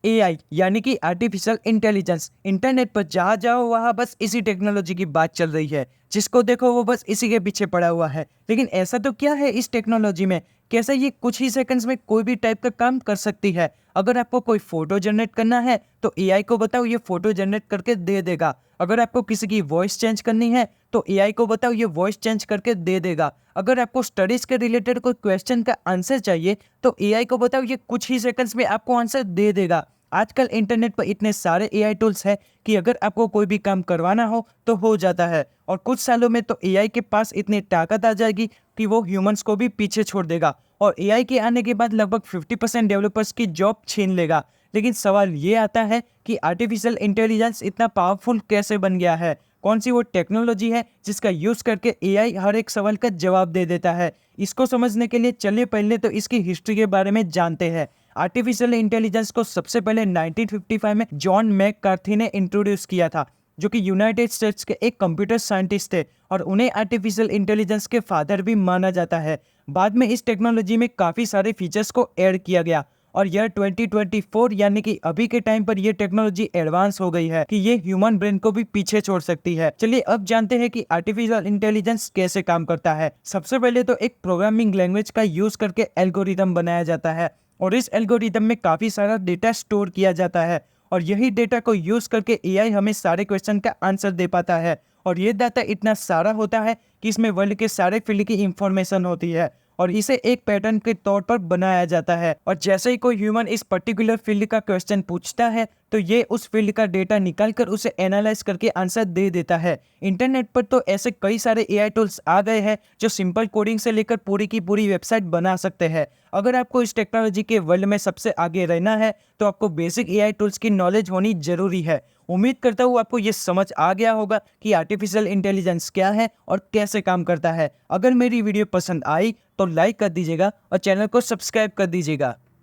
AI यानी कि artificial intelligence. Internet पर जहाँ जाओ वहाँ बस इसी टेक्नोलॉजी की बात चल रही है। जिसको देखो वो बस इसी के पीछे पड़ा हुआ है। लेकिन ऐसा तो क्या है इस टेक्नोलॉजी में, कैसे ये कुछ ही सेकंड्स में कोई भी टाइप का काम कर सकती है। अगर आपको कोई फोटो जनरेट करना है तो एआई को बताओ, ये फोटो जनरेट करके दे देगा। अगर आपको किसी की वॉइस चेंज करनी है तो एआई को बताओ, ये वॉइस चेंज करके दे देगा। अगर आपको स्टडीज के रिलेटेड कोई क्वेश्चन का आंसर चाहिए तो एआई को बताओ, ये कुछ ही सेकंड्स में आपको आंसर दे देगा। आजकल इंटरनेट पर इतने सारे एआई टूल्स हैं कि अगर आपको कोई भी काम करवाना हो तो हो जाता है। और कुछ सालों में तो एआई के पास इतनी ताकत आ जाएगी कि वो ह्यूमंस को भी पीछे छोड़ देगा। और एआई के आने के बाद लगभग 50% डेवलपर्स की जॉब छीन लेगा। लेकिन सवाल ये आता है कि आर्टिफिशियल इंटेलिजेंस इतना पावरफुल कैसे बन गया है। कौन सी वो टेक्नोलॉजी है जिसका यूज करके एआई हर एक सवाल का जवाब दे देता है। इसको समझने के लिए चलिए पहले तो इसकी हिस्ट्री के बारे में जानते हैं। आर्टिफिशियल इंटेलिजेंस को सबसे पहले 1955 में जॉन मैककार्थी ने इंट्रोड्यूस किया था, जो कि यूनाइटेड स्टेट्स के एक कंप्यूटर साइंटिस्ट थे और उन्हें आर्टिफिशियल इंटेलिजेंस के फादर भी माना जाता है। बाद में इस टेक्नोलॉजी में काफ़ी सारे फीचर्स को ऐड किया गया और यह 2024 यानी कि अभी के टाइम पर यह टेक्नोलॉजी एडवांस हो गई है कि ये ह्यूमन ब्रेन को भी पीछे छोड़ सकती है। चलिए अब जानते हैं कि आर्टिफिशियल इंटेलिजेंस कैसे काम करता है। सबसे पहले तो एक प्रोग्रामिंग लैंग्वेज का यूज करके एल्गोरिदम बनाया जाता है और इस एल्गोरिदम में काफी सारा डेटा स्टोर किया जाता है और यही डेटा को यूज करके एआई हमें सारे क्वेश्चन का आंसर दे पाता है। और ये डाटा इतना सारा होता है कि इसमें वर्ल्ड के सारे फील्ड की इंफॉर्मेशन होती है और इसे एक पैटर्न के तौर पर बनाया जाता है। और जैसे ही कोई ह्यूमन इस पर्टिकुलर फील्ड का क्वेश्चन पूछता है तो ये उस फील्ड का डेटा निकाल कर उसे एनालाइज करके आंसर दे देता है। इंटरनेट पर तो ऐसे कई सारे एआई टूल्स आ गए हैं जो सिंपल कोडिंग से लेकर पूरी की पूरी वेबसाइट बना सकते हैं। अगर आपको इस टेक्नोलॉजी के वर्ल्ड में सबसे आगे रहना है तो आपको बेसिक एआई टूल्स की नॉलेज होनी जरूरी है। उम्मीद करता हूँ आपको ये समझ आ गया होगा कि आर्टिफिशियल इंटेलिजेंस क्या है और कैसे काम करता है। अगर मेरी वीडियो पसंद आई तो लाइक कर दीजिएगा और चैनल को सब्सक्राइब कर दीजिएगा।